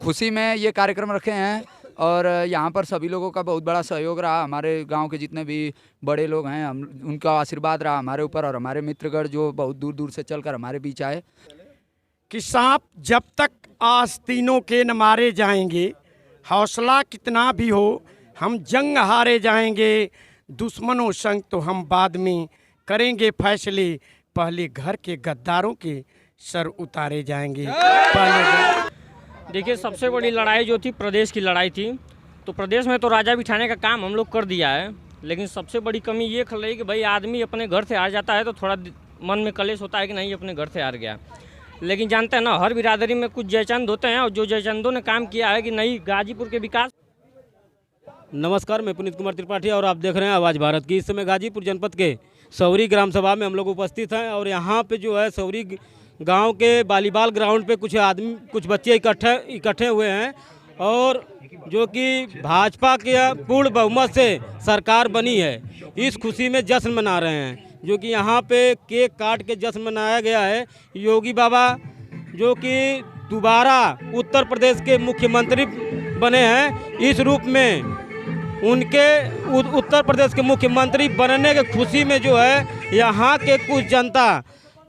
खुशी में ये कार्यक्रम रखे हैं और यहाँ पर सभी लोगों का बहुत बड़ा सहयोग रहा। हमारे गांव के जितने भी बड़े लोग हैं हम उनका आशीर्वाद रहा हमारे ऊपर, और हमारे मित्रगण जो बहुत दूर दूर से चलकर हमारे बीच आए। कि सांप जब तक आस्तीनों के न मारे जाएंगे, हौसला कितना भी हो हम जंग हारे जाएंगे। दुश्मनों संग तो हम बाद में करेंगे फैसले, पहले घर के गद्दारों के सर उतारे जाएंगे। देखिए, सबसे बड़ी लड़ाई जो थी प्रदेश की लड़ाई थी, तो प्रदेश में तो राजा बिठाने का काम हम लोग कर दिया है, लेकिन सबसे बड़ी कमी ये खल रही कि भाई आदमी अपने घर से हार जाता है तो थोड़ा मन में कलेश होता है कि नहीं अपने घर से हार गया। लेकिन जानते हैं ना, हर बिरादरी में कुछ जयचंद होते हैं और जो जयचंदों ने काम किया है कि नहीं गाजीपुर के विकास। नमस्कार, मैं पुनीत कुमार त्रिपाठी और आप देख रहे हैं आवाज़ भारत की। इस समय गाजीपुर जनपद के सौरी ग्राम सभा में हम लोग उपस्थित हैं और यहाँ पे जो है सौरी गांव के वॉलीबॉल ग्राउंड पे कुछ बच्चे इकट्ठे हुए हैं और जो कि भाजपा के पूर्ण बहुमत से सरकार बनी है, इस खुशी में जश्न मना रहे हैं। जो कि यहाँ पे केक काट के जश्न मनाया गया है। योगी बाबा जो कि दोबारा उत्तर प्रदेश के मुख्यमंत्री बने हैं, इस रूप में उनके उत्तर प्रदेश के मुख्यमंत्री बनने के खुशी में जो है यहाँ के कुछ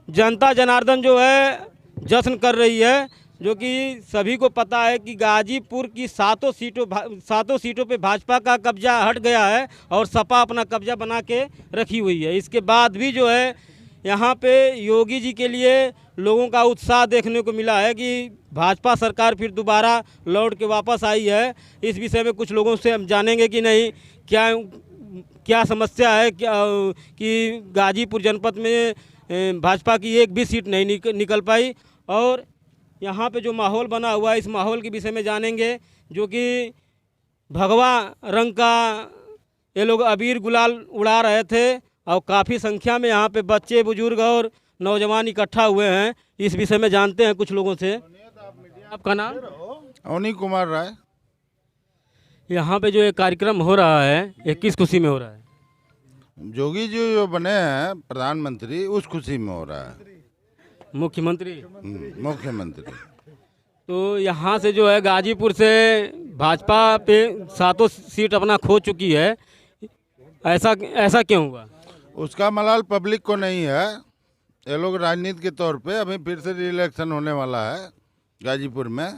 जनता जनार्दन जो है जश्न कर रही है। जो कि सभी को पता है कि गाजीपुर की सातों सीटों पे भाजपा का कब्जा हट गया है और सपा अपना कब्जा बना के रखी हुई है। इसके बाद भी जो है यहाँ पे योगी जी के लिए लोगों का उत्साह देखने को मिला है कि भाजपा सरकार फिर दोबारा लौट के वापस आई है। इस विषय में कुछ लोगों से हम जानेंगे कि नहीं क्या समस्या है, कि गाजीपुर जनपद में भाजपा की एक भी सीट नहीं निकल पाई और यहाँ पे जो माहौल बना हुआ है इस माहौल के विषय में जानेंगे। जो कि भगवा रंग का ये लोग अबीर गुलाल उड़ा रहे थे और काफ़ी संख्या में यहाँ पे बच्चे बुजुर्ग और नौजवान इकट्ठा हुए हैं। इस विषय में जानते हैं कुछ लोगों से। आपका नाम? अवनी कुमार राय। यहाँ पे जो एक कार्यक्रम हो रहा है ये किस खुशी में हो रहा है? जोगी जी जो बने हैं प्रधानमंत्री, उस खुशी में हो रहा है। मुख्यमंत्री। तो यहाँ से जो है गाजीपुर से भाजपा पे सातों सीट अपना खो चुकी है, ऐसा क्यों हुआ? उसका मलाल पब्लिक को नहीं है। ये लोग राजनीति के तौर पे अभी फिर से री-इलेक्शन होने वाला है गाजीपुर में।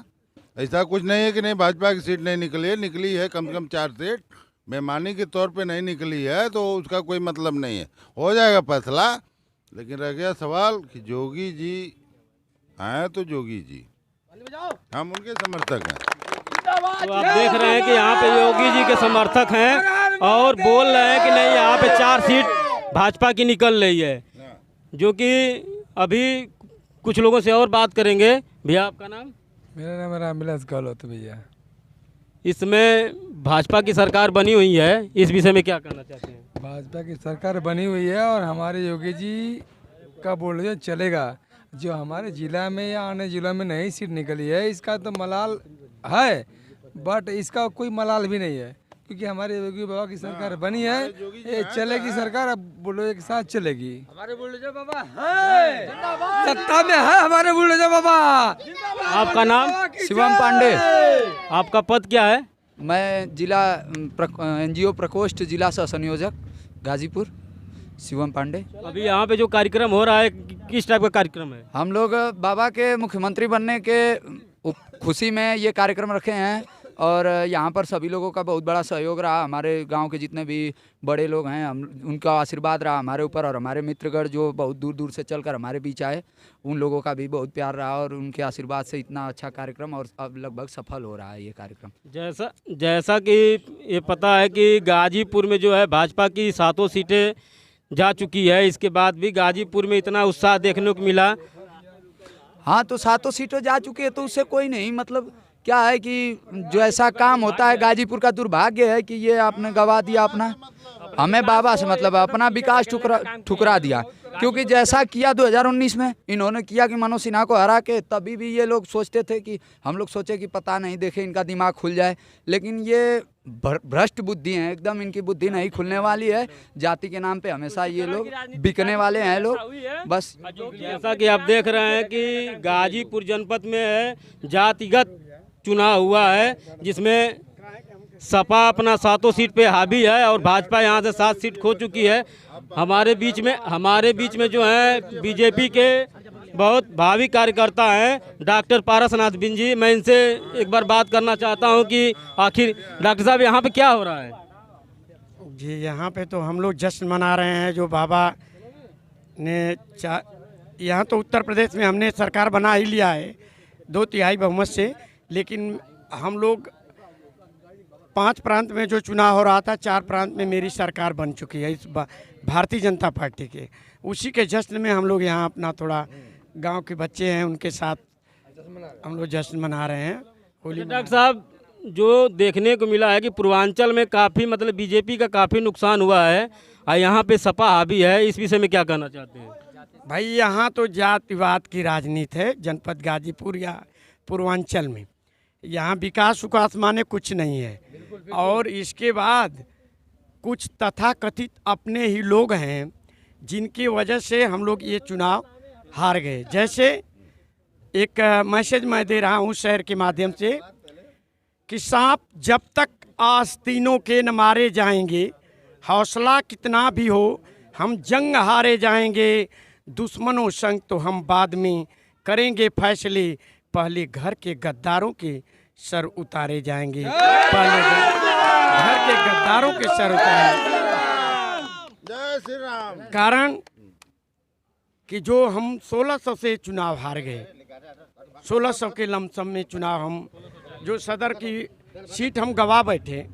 ऐसा कुछ नहीं है कि नहीं भाजपा की सीट नहीं निकली है कम से कम 4 सीट बेईमानी के तौर पे नहीं निकली है, तो उसका कोई मतलब नहीं है, हो जाएगा फैसला। लेकिन रह गया सवाल कि जोगी जी आए तो जोगी जी, हम उनके समर्थक हैं। तो आप देख रहे हैं कि यहाँ पे योगी जी के समर्थक हैं और बोल रहे हैं कि नहीं यहाँ पे 4 सीट भाजपा की निकल रही है। जो कि अभी कुछ लोगों से और बात करेंगे। भैया आपका नाम? मेरा नाम रामविलास गहलोत भैया। इसमें भाजपा की सरकार बनी हुई है, इस विषय में क्या कहना चाहते हैं? भाजपा की सरकार बनी हुई है और हमारे योगी जी का बोल जो चलेगा। जो हमारे जिला में या अन्य जिलों में नई सीट निकली है इसका तो मलाल है, बट इसका कोई मलाल भी नहीं है क्योंकि हमारे योगी बाबा की सरकार बनी है। ये चलेगी सरकार, अब बुलडोजर के साथ चलेगी। हमारे बुलडोजर बाबा है, सत्ता में है हमारे बुलडोजर बाबा। आपका नाम? शिवम पांडे। आपका पद क्या है? मैं जिला NGO प्रकोष्ठ जिला सह संयोजक गाजीपुर, शिवम पांडे। अभी यहाँ पे जो कार्यक्रम हो रहा है किस टाइप का कार्यक्रम है? हम लोग बाबा के मुख्यमंत्री बनने के खुशी में ये कार्यक्रम रखे हैं और यहाँ पर सभी लोगों का बहुत बड़ा सहयोग रहा। हमारे गांव के जितने भी बड़े लोग हैं हम उनका आशीर्वाद रहा हमारे ऊपर, और हमारे मित्रगण जो बहुत दूर दूर से चलकर हमारे बीच आए उन लोगों का भी बहुत प्यार रहा और उनके आशीर्वाद से इतना अच्छा कार्यक्रम और अब लगभग सफल हो रहा है ये कार्यक्रम। जैसा कि ये पता है कि गाजीपुर में जो है भाजपा की 7 सीटें जा चुकी है, इसके बाद भी गाजीपुर में इतना उत्साह देखने को मिला। हाँ, तो 7 सीटें जा चुकी है तो उससे कोई नहीं, मतलब क्या है कि जो ऐसा काम होता है, गाजीपुर का दुर्भाग्य है कि ये आपने गवा दिया अपना, हमें बाबा से मतलब अपना विकास ठुकरा दिया। क्योंकि जैसा किया 2019 में इन्होंने किया कि मनोज सिन्हा को हरा के, तभी भी ये लोग सोचते थे कि हम लोग सोचे कि पता नहीं देखे इनका दिमाग खुल जाए, लेकिन ये भ्रष्ट बुद्धि है एकदम, इनकी बुद्धि नहीं खुलने वाली है। जाति के नाम पे हमेशा ये लोग बिकने वाले हैं लोग बस। जैसा कि आप देख रहे हैं कि गाजीपुर जनपद में है जातिगत चुनाव हुआ है, जिसमें सपा अपना 7 सीट पे हावी है और भाजपा यहाँ से 7 सीट खो चुकी है। हमारे बीच में जो है बीजेपी के बहुत भावी कार्यकर्ता हैं, डॉक्टर पारसनाथ बिंद जी। मैं इनसे एक बार बात करना चाहता हूं कि आखिर डॉक्टर साहब यहाँ पे क्या हो रहा है। जी, यहाँ पे तो हम लोग जश्न मना रहे हैं जो बाबा ने यहाँ तो उत्तर प्रदेश में हमने सरकार बना ही लिया है 2/3 बहुमत से, लेकिन हम लोग 5 प्रांत में जो चुनाव हो रहा था 4 प्रांत में मेरी सरकार बन चुकी है इस भारतीय जनता पार्टी के। उसी के जश्न में हम लोग यहाँ अपना थोड़ा गांव के बच्चे हैं उनके साथ हम लोग जश्न मना रहे हैं, होली। डॉक्टर साहब, जो देखने को मिला है कि पूर्वांचल में काफ़ी मतलब बीजेपी का काफ़ी नुकसान हुआ है और यहाँ पे सपा हावी है, इस विषय में क्या कहना चाहते हैं? भाई, यहाँ तो जातिवाद की राजनीति है जनपद गाजीपुर या पूर्वांचल में। यहाँ विकास उकास माने कुछ नहीं है, और इसके बाद कुछ तथाकथित अपने ही लोग हैं जिनकी वजह से हम लोग ये चुनाव हार गए। जैसे एक मैसेज मैं दे रहा हूँ शहर के माध्यम से कि सांप जब तक आस्तीनों के न मारे जाएंगे, हौसला कितना भी हो हम जंग हारे जाएंगे, दुश्मनों संग तो हम बाद में करेंगे फैसले, पहले घर के गद्दारों के सर उतारे जाएंगे, पहले घर के गद्दारों के सर उतारे। जय श्री राम। कारण कि जो हम 1600 से चुनाव हार गए, 1600 के लमसम में चुनाव हम जो सदर की सीट हम गवा बैठे।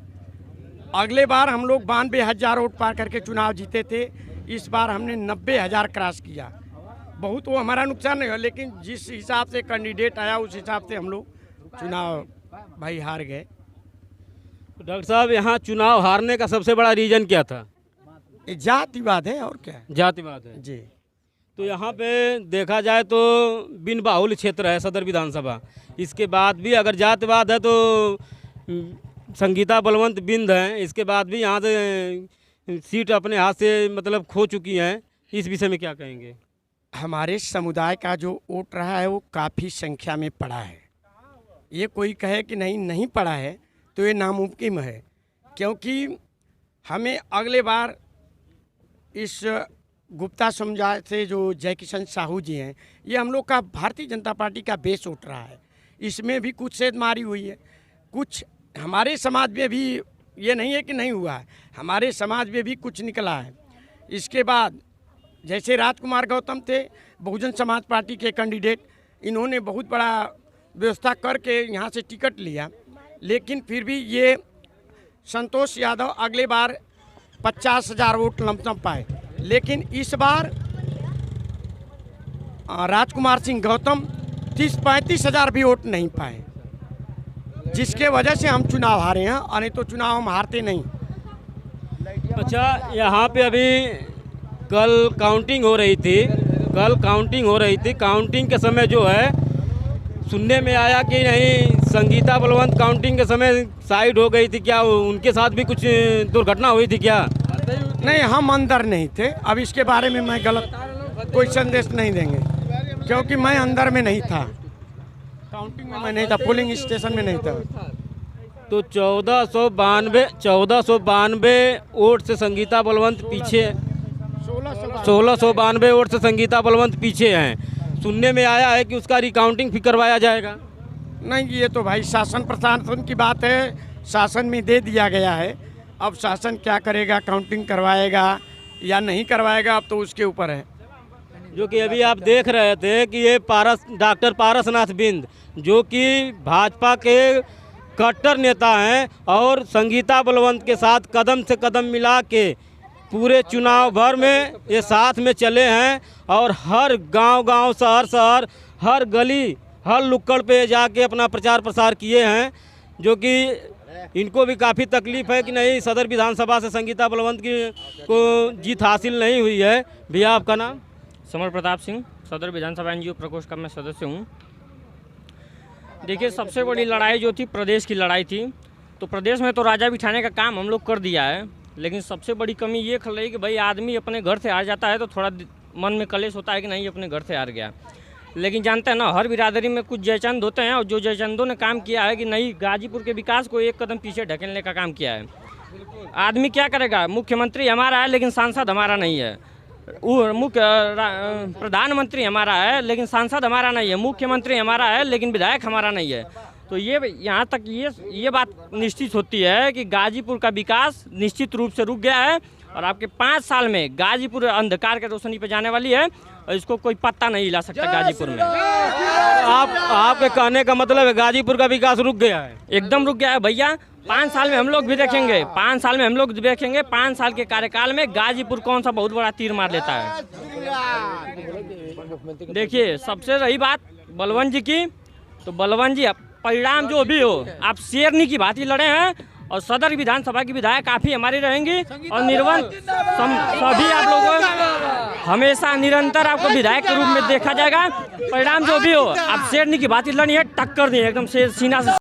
अगले बार हम लोग 92,000 वोट पार करके चुनाव जीते थे, इस बार हमने 90,000 क्रॉस किया। बहुत वो हमारा नुकसान नहीं हुआ, लेकिन जिस हिसाब से कैंडिडेट आया उस हिसाब से हम लोग चुनाव भाई हार गए। डॉक्टर साहब, यहाँ चुनाव हारने का सबसे बड़ा रीजन क्या था? जातिवाद है और क्या है? जातिवाद है जी। तो यहाँ पे देखा जाए तो बिन बाहुल्य क्षेत्र है सदर विधानसभा, इसके बाद भी अगर जातिवाद है तो संगीता बलवंत बिंद हैं, इसके बाद भी यहाँ से सीट अपने हाथ से मतलब खो चुकी हैं, इस विषय में क्या कहेंगे? हमारे समुदाय का जो वोट रहा है वो काफ़ी संख्या में पड़ा है। ये कोई कहे कि नहीं पड़ा है तो ये नामुमकिन है, क्योंकि हमें अगले बार इस गुप्ता समुदाय से जो जय किशन साहू जी हैं, ये हम लोग का भारतीय जनता पार्टी का बेस उठ रहा है, इसमें भी कुछ सेधमारी हुई है। कुछ हमारे समाज में भी, ये नहीं है कि नहीं हुआ है, हमारे समाज में भी कुछ निकला है। इसके बाद जैसे राजकुमार गौतम थे बहुजन समाज पार्टी के कैंडिडेट, इन्होंने बहुत बड़ा व्यवस्था करके यहाँ से टिकट लिया, लेकिन फिर भी ये संतोष यादव अगले बार 50,000 वोट लमसम पाए, लेकिन इस बार राजकुमार सिंह गौतम 30-35,000 भी वोट नहीं पाए, जिसके वजह से हम चुनाव हारे हैं, और नहीं तो चुनाव हम हारते नहीं। अच्छा, यहाँ पे अभी कल काउंटिंग हो रही थी, काउंटिंग के समय जो है सुनने में आया कि नहीं संगीता बलवंत काउंटिंग के समय साइड हो गई थी, क्या उनके साथ भी कुछ दुर्घटना हुई थी क्या? नहीं, हम अंदर नहीं थे। अब इसके बारे में मैं गलत कोई संदेश नहीं देंगे, क्योंकि मैं अंदर में नहीं था, काउंटिंग में मैं नहीं था, पोलिंग स्टेशन में नहीं था। तो 1492 वोट से संगीता बलवंत पीछे, 1692 वोट से संगीता बलवंत पीछे हैं। सुनने में आया है कि उसका रिकाउंटिंग भी करवाया जाएगा। नहीं, ये तो भाई शासन प्रशासन की बात है, शासन में दे दिया गया है। अब शासन क्या करेगा, काउंटिंग करवाएगा या नहीं करवाएगा, अब तो उसके ऊपर है। जो कि अभी आप देख रहे थे कि ये डॉक्टर पारसनाथ बिंद जो कि भाजपा के कट्टर नेता हैं और संगीता बलवंत के साथ कदम से कदम मिला के पूरे चुनाव भर में ये साथ में चले हैं और हर गांव शहर हर गली हर नुक्कड़ पे जाके अपना प्रचार प्रसार किए हैं, जो कि इनको भी काफ़ी तकलीफ है कि नहीं सदर विधानसभा से संगीता बलवंत को जीत हासिल नहीं हुई है। भैया, आपका नाम? समर प्रताप सिंह, सदर विधानसभा एनजीओ प्रकोष्ठ का मैं सदस्य हूँ। देखिए, सबसे बड़ी लड़ाई जो थी प्रदेश की लड़ाई थी, तो प्रदेश में तो राजा बिठाने का काम हम लोग कर दिया है, लेकिन सबसे बड़ी कमी ये खल रही कि भाई आदमी अपने घर से हार जाता है तो थोड़ा मन में कलेश होता है कि नहीं अपने घर से हार गया। लेकिन जानते हैं ना, हर बिरादरी में कुछ जयचंद होते हैं, और जो जयचंदों ने काम किया है कि नहीं, गाजीपुर के विकास को एक कदम पीछे ढकेलने का काम किया है। आदमी क्या करेगा, मुख्यमंत्री हमारा है लेकिन सांसद हमारा नहीं है, प्रधानमंत्री हमारा है लेकिन सांसद हमारा नहीं है, मुख्यमंत्री हमारा है लेकिन विधायक हमारा नहीं है। तो ये यहाँ तक ये बात निश्चित होती है कि गाजीपुर का विकास निश्चित रूप से रुक गया है, और आपके 5 साल में गाजीपुर अंधकार के रोशनी पे जाने वाली है, और इसको कोई पत्ता नहीं हिला सकता गाजीपुर में। आपके कहने का मतलब है गाजीपुर का विकास रुक गया है? एकदम रुक गया है भैया। 5 साल में हम लोग भी देखेंगे, 5 साल में हम लोग देखेंगे, 5 साल के कार्यकाल में गाजीपुर कौन सा बहुत बड़ा तीर मार लेता है। देखिए, सबसे रही बात बलवंत जी की, तो बलवंत जी परिणाम जो भी हो, आप शेरनी की भांति लड़े हैं, और सदर विधानसभा की विधायक आप ही हमारी रहेंगी, और निर्वंत सभी आप लोगों हमेशा निरंतर आपको विधायक के रूप में देखा जाएगा। परिणाम जो भी हो, आप शेरनी की भांति लड़ी है, टक्कर दी एकदम से सीना से।